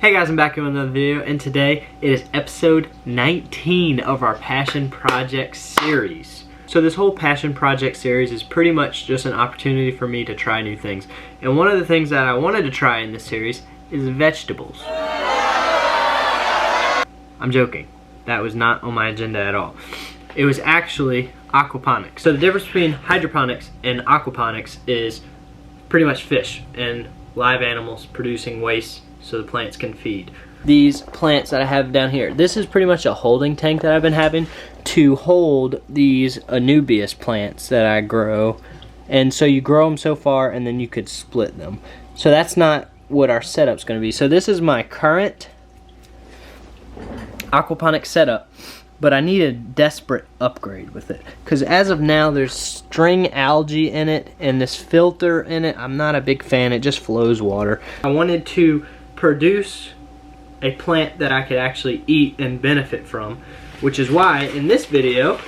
Hey guys, I'm back with another video, and today it is episode 19 of our Passion Project series. So this whole Passion Project series is pretty much just an opportunity for me to try new things. And one of the things that I wanted to try in this series is vegetables. I'm joking. That was not on my agenda at all. It was actually aquaponics. So the difference between hydroponics and aquaponics is pretty much fish and live animals producing waste so the plants can feed. These plants that I have down here, this is pretty much a holding tank that I've been having to hold these Anubias plants that I grow. And so you grow them so far and then you could split them. So that's not what our setup's going to be. So this is my current aquaponics setup, but I need a desperate upgrade with it. Because as of now, there's string algae in it and this filter in it. I'm not a big fan. It just flows water. I wanted to produce a plant that I could actually eat and benefit from, which is why in this video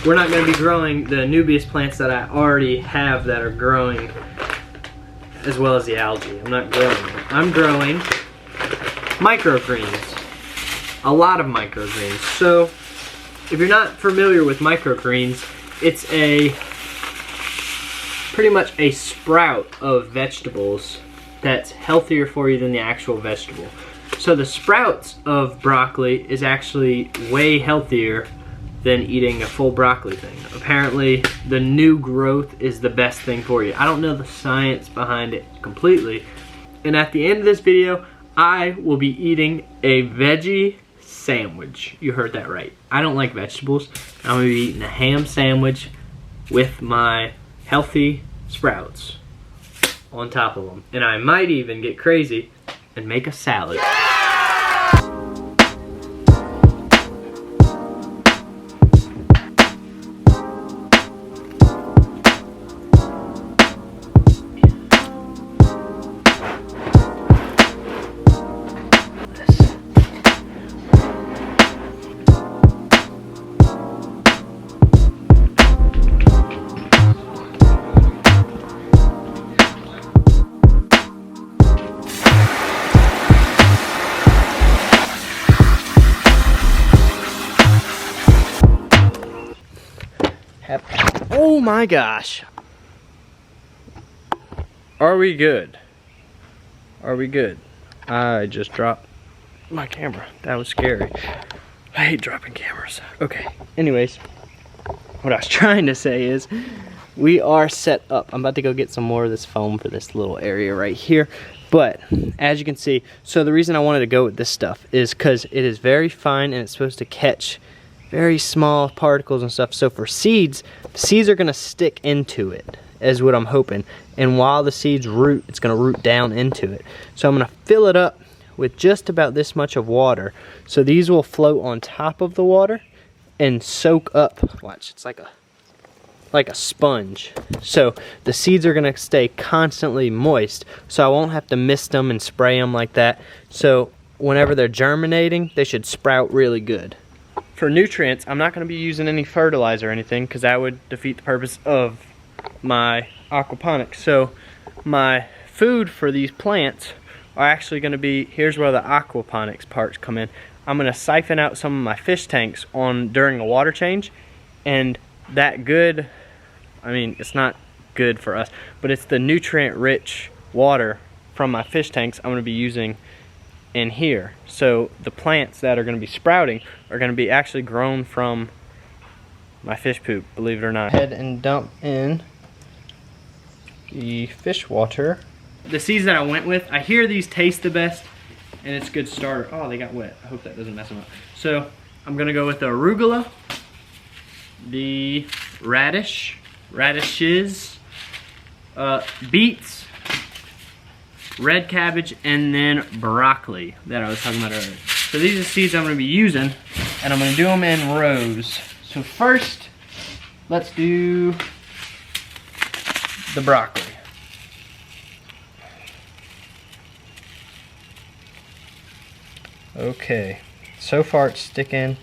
we're not going to be growing the Anubias plants that I already have that are growing, as well as the algae. I'm not growing them. I'm growing microgreens, a lot of microgreens. So if you're not familiar with microgreens, it's pretty much a sprout of vegetables that's healthier for you than the actual vegetable. So the sprouts of broccoli is actually way healthier than eating a full broccoli thing. Apparently the new growth is the best thing for you. I don't know the science behind it completely. And at the end of this video, I will be eating a veggie sandwich. You heard that right. I don't like vegetables. I'm gonna be eating a ham sandwich with my healthy sprouts on top of them. And I might even get crazy and make a salad. Oh my gosh. Are we good? Are we good? I just dropped my camera. That was scary. I hate dropping cameras. Okay, anyways, what I was trying to say is we are set up. I'm about to go get some more of this foam for this little area right here. But as you can see, so the reason I wanted to go with this stuff is because it is very fine and it's supposed to catch very small particles and stuff. So for seeds, the seeds are gonna stick into it, is what I'm hoping. And while the seeds root, it's gonna root down into it. So I'm gonna fill it up with just about this much of water. So these will float on top of the water and soak up. Watch, it's like a sponge. So the seeds are gonna stay constantly moist. So I won't have to mist them and spray them like that. So whenever they're germinating, they should sprout really good. For nutrients, I'm not going to be using any fertilizer or anything because that would defeat the purpose of my aquaponics. So my food for these plants are actually going to be, here's where the aquaponics parts come in. I'm going to siphon out some of my fish tanks during a water change, and that good, I mean, it's not good for us, but it's the nutrient rich water from my fish tanks I'm going to be using in here. So the plants that are going to be sprouting are going to be actually grown from my fish poop, believe it or not. Go ahead and dump in the fish water. The seeds that I went with, I hear these taste the best and it's a good starter. Oh, they got wet. I hope that doesn't mess them up. So I'm going to go with the arugula, the radishes, beets, red cabbage, and then broccoli that I was talking about earlier. So these are the seeds I'm going to be using, and I'm going to do them in rows. So first, let's do the broccoli. Okay, so far it's sticking.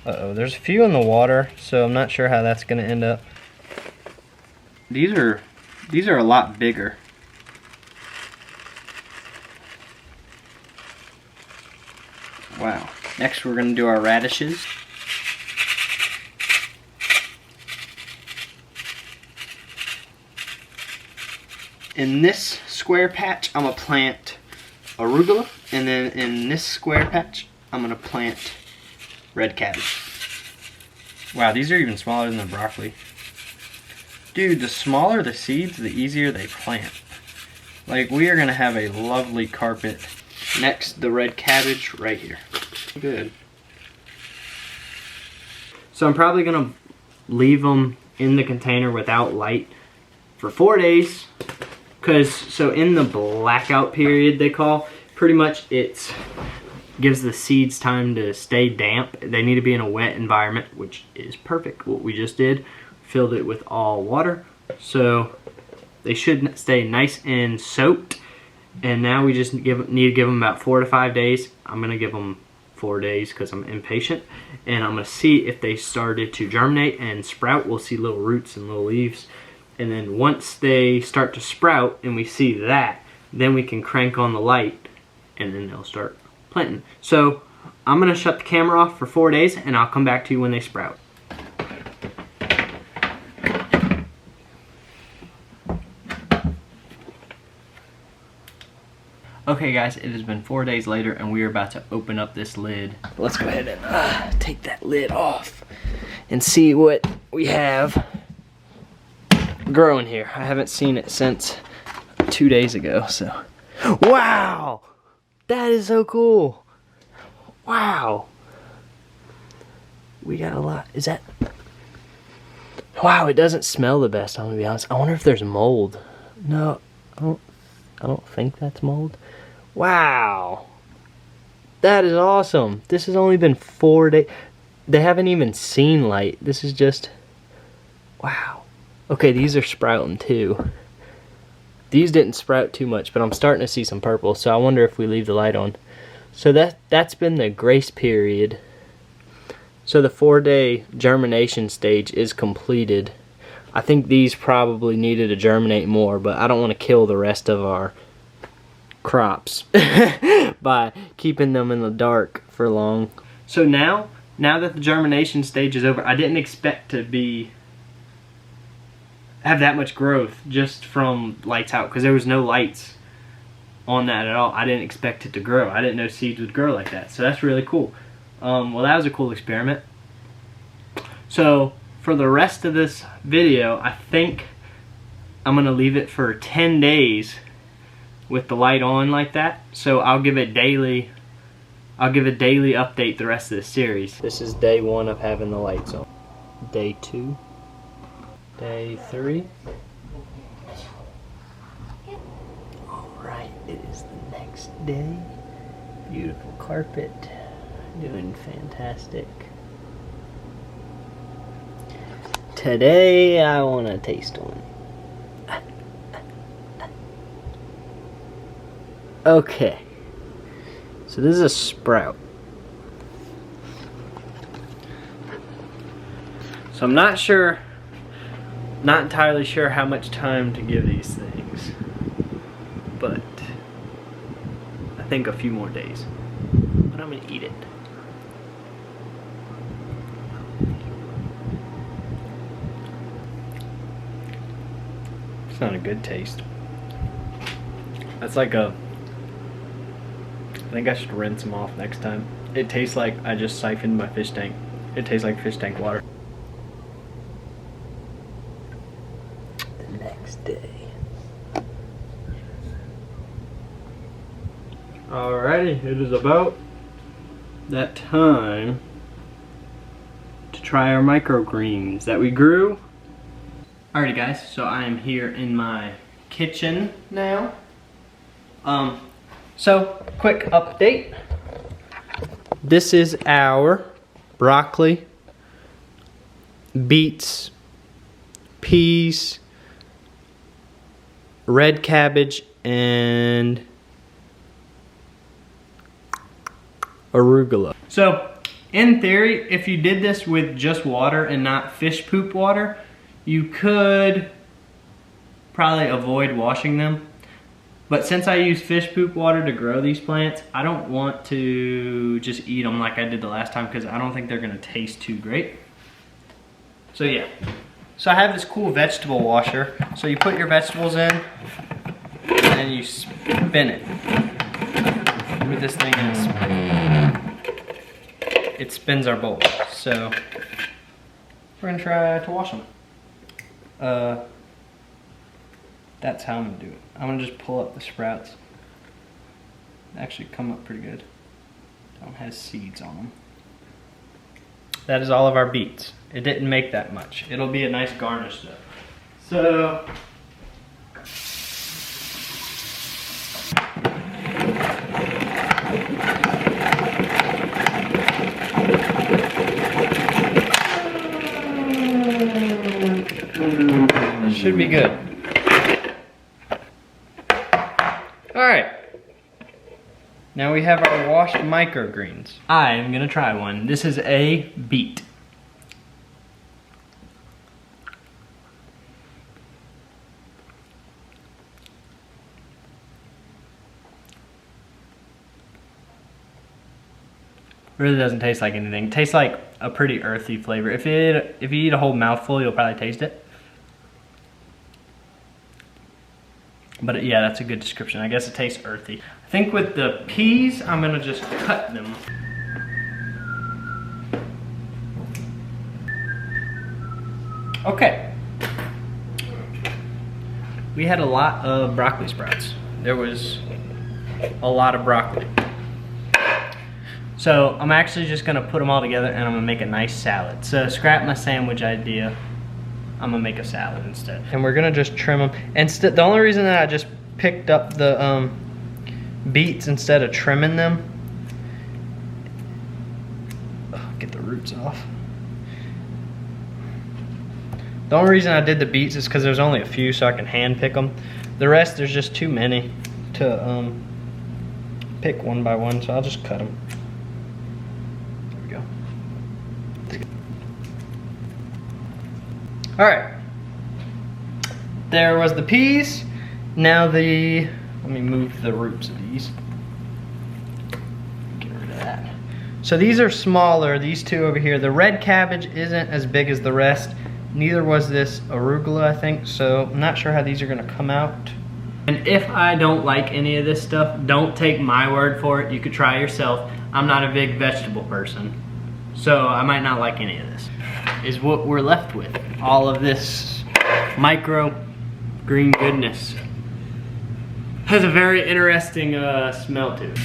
Uh-oh, there's a few in the water, so I'm not sure how that's going to end up. These are a lot bigger. Wow. Next we're gonna do our radishes. In this square patch, I'm gonna plant arugula, and then in this square patch, I'm gonna plant red cabbage. Wow, these are even smaller than the broccoli. Dude, the smaller the seeds, the easier they plant. Like, we are gonna have a lovely carpet. Next, the red cabbage right here. Good. So I'm probably gonna leave them in the container without light for 4 days. So in the blackout period they call, pretty much it gives the seeds time to stay damp. They need to be in a wet environment, which is perfect. What we just did, filled it with all water. So they should stay nice and soaked. And now we just need to give them about 4 to 5 days. I'm gonna give them 4 days because I'm impatient. And I'm gonna see if they started to germinate and sprout. We'll see little roots and little leaves. And then once they start to sprout and we see that, then we can crank on the light and then they'll start planting. So I'm gonna shut the camera off for 4 days and I'll come back to you when they sprout. Okay guys, it has been 4 days later and we are about to open up this lid. Let's go ahead and take that lid off and see what we have growing here. I haven't seen it since 2 days ago, so. Wow! That is so cool. Wow. We got a lot. Is that? Wow, it doesn't smell the best, I'm gonna be honest. I wonder if there's mold. No, I don't think that's mold. Wow. That is awesome. This has only been 4 days. They haven't even seen light. This is just, wow. Okay, these are sprouting too. These didn't sprout too much, but I'm starting to see some purple, so I wonder if we leave the light on. So that's been the grace period. So the 4-day germination stage is completed. I think these probably needed to germinate more, but I don't want to kill the rest of our crops by keeping them in the dark for long. So now that the germination stage is over, I didn't expect to have that much growth just from lights out, because there was no lights on that at all. I didn't expect it to grow. I didn't know seeds would grow like that. So that's really cool. Well, that was a cool experiment. So for the rest of this video, I think I'm gonna leave it for 10 days with the light on like that. So I'll give a daily update the rest of this series. This is day 1 of having the lights on. Day 2. Day 3. Alright, it is the next day. Beautiful carpet. Doing fantastic. Today I want to taste one. Okay. So this is a sprout. So I'm not entirely sure how much time to give these things, but I think a few more days. But I'm gonna eat it. It's not a good taste. That's like I think I should rinse them off next time. It tastes like I just siphoned my fish tank. It tastes like fish tank water. Next day. Alrighty, it is about that time to try our microgreens that we grew. Alrighty guys, so I am here in my kitchen now. So quick update. This is our broccoli, beets, peas, red cabbage, and arugula. So in theory, if you did this with just water and not fish poop water, you could probably avoid washing them. But since I use fish poop water to grow these plants, I don't want to just eat them like I did the last time because I don't think they're gonna taste too great. So yeah. So I have this cool vegetable washer. So you put your vegetables in and you spin it with this thing and it spins our bowl. So we're gonna try to wash them. That's how I'm gonna do it. I'm gonna just pull up the sprouts. They actually come up pretty good. That one has seeds on them. That is all of our beets. It didn't make that much. It'll be a nice garnish though. So, should be good. All right. Now we have our washed microgreens. I am gonna try one. This is a beet. Really doesn't taste like anything. It tastes like a pretty earthy flavor. If you eat a whole mouthful, you'll probably taste it. But yeah, that's a good description. I guess it tastes earthy. I think with the peas, I'm gonna just cut them. Okay. We had a lot of broccoli sprouts. There was a lot of broccoli. So I'm actually just gonna put them all together and I'm gonna make a nice salad. So scrap my sandwich idea. I'm gonna make a salad instead. And we're gonna just trim them. And the only reason that I just picked up the beets instead of trimming them, get the roots off. The only reason I did the beets is because there's only a few so I can hand pick them. The rest, there's just too many to pick one by one, so I'll just cut them. There we go. All right, there was the peas. Now let me move the roots of these. Get rid of that. So these are smaller, these two over here. The red cabbage isn't as big as the rest. Neither was this arugula, I think, so I'm not sure how these are gonna come out. And if I don't like any of this stuff, don't take my word for it. You could try yourself. I'm not a big vegetable person, so I might not like any of this. Is what we're left with. All of this micro green goodness. Has a very interesting smell to it.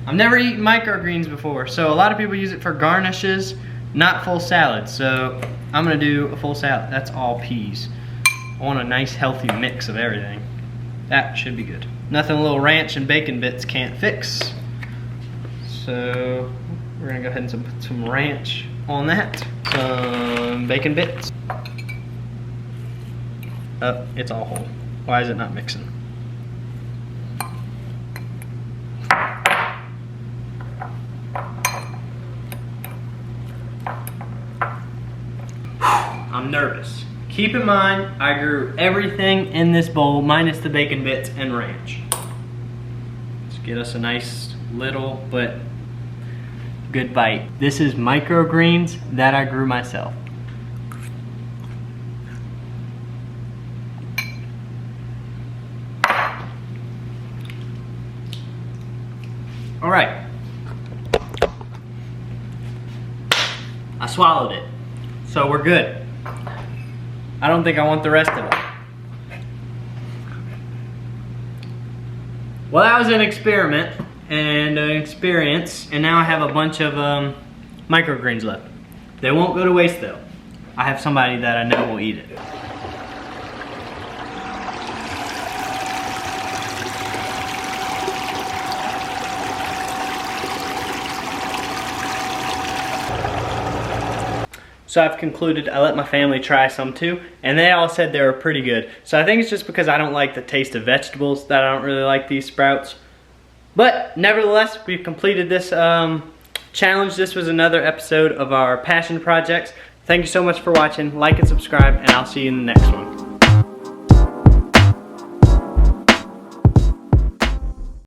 I've never eaten microgreens before, so a lot of people use it for garnishes, not full salads. So I'm gonna do a full salad. That's all peas. I want a nice healthy mix of everything. That should be good. Nothing a little ranch and bacon bits can't fix. So we're gonna go ahead and put some ranch on that. Some bacon bits. Oh, it's all whole. Why is it not mixing? I'm nervous. Keep in mind, I grew everything in this bowl minus the bacon bits and ranch. Let's get us a nice little but good bite. This is microgreens that I grew myself. All right. I swallowed it, so we're good. I don't think I want the rest of it. Well, that was an experiment and an experience, and now I have a bunch of microgreens left. They won't go to waste though. I have somebody that I know will eat it. So I've concluded I let my family try some too, and they all said they were pretty good. So I think it's just because I don't like the taste of vegetables that I don't really like these sprouts. But nevertheless, we've completed this challenge. This was another episode of our passion projects. Thank you so much for watching. Like and subscribe, and I'll see you in the next one.